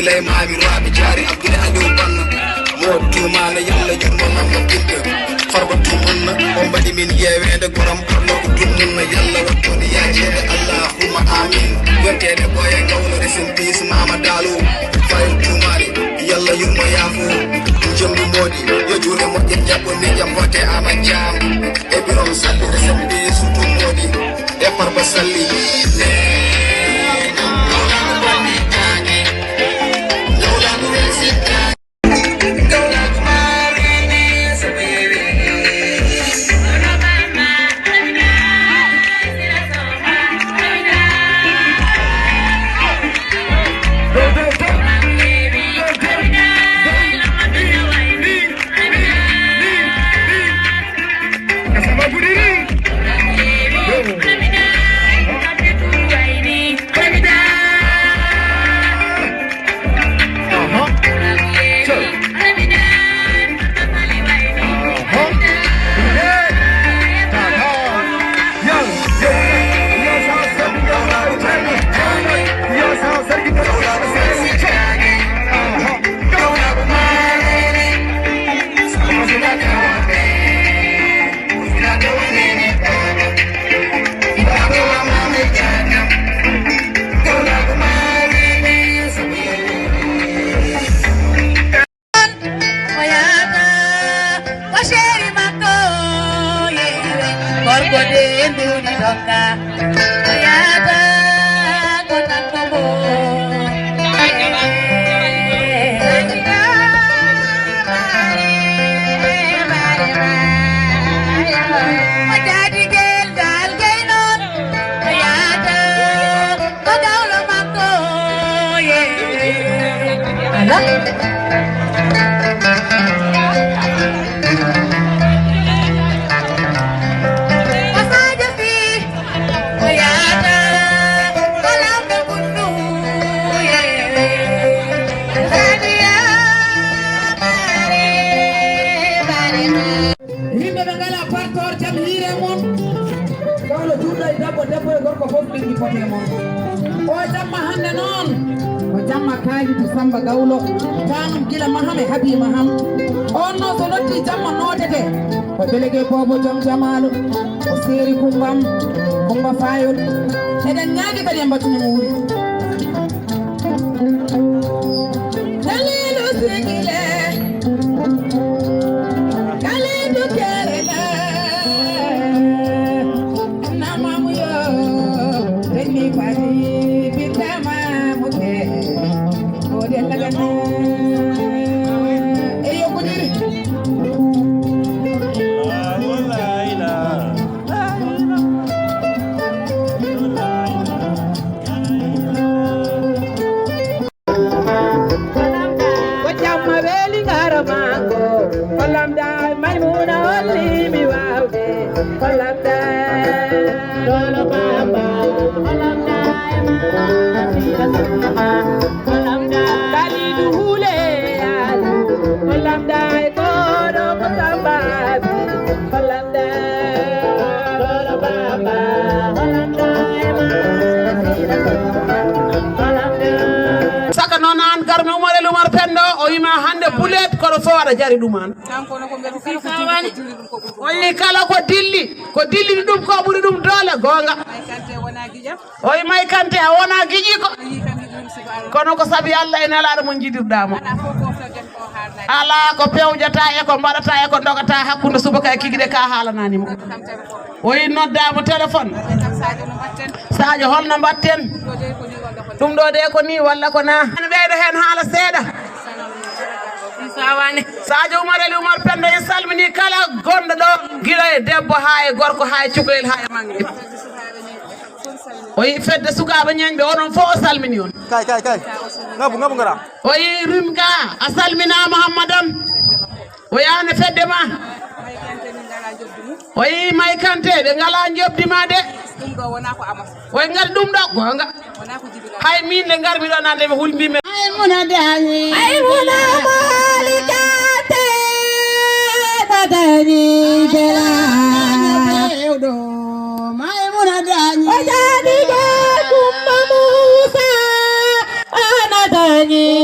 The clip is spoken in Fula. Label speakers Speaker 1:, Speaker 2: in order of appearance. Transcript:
Speaker 1: gilay mami rabi jari abdul adu ban mo tumana yalla jurmo mam bidde farba tumunna on badi min yewede goram no tumunna yalla wattoni yaajede allahumma amin wontede boye gawlo resin peace mama dalu fay tumari yalla yurmo yafu jombi modi yo jure mo jabbo ni jam vote ama jam e birom salli resin peace tumodi e farba salli
Speaker 2: Samba Gawlo tanam gila mahame habi maham on no so notti jamma notete ko délégué bobo jom jamalu o seri kumba fayol eden nyaagi kadi mbatumi mo wuri dalilu sigile kalidu kerela namamu yo reni padi bitama muke
Speaker 3: Fawara jari duman oyi kala ko dilli dum ko buri dum dole gonga oyi may kante a wona giji ko kono ko sabi Allah en ala mo jidirdamo ala ko pewjata e ko mbarata e ko dogata hakkunde subaka e kigide ka halanani mo oyi noddamo téléphone Sadio holno batten dum do de ko ni walla ko na beedo hen hala seeda Sadio Umar Penda e salmini kala gondo do gila e debbo ha e gorko ha e cukalel ha e mangi oyi fedde sukaɓe ñañɓe onon fof o salmini on
Speaker 4: kay ngabu ngara
Speaker 3: oyi rimga a salmina Mouhamadan o yane fedde ma oyi may kante ɓe ngala jobdima de oyi ngari ɗum ɗo gonga hay min le garmi ɗo nande ɓe hulmbimi ay muna dani ay muna malikate dadani bela do may muna dani o jadi de kumma musa anadani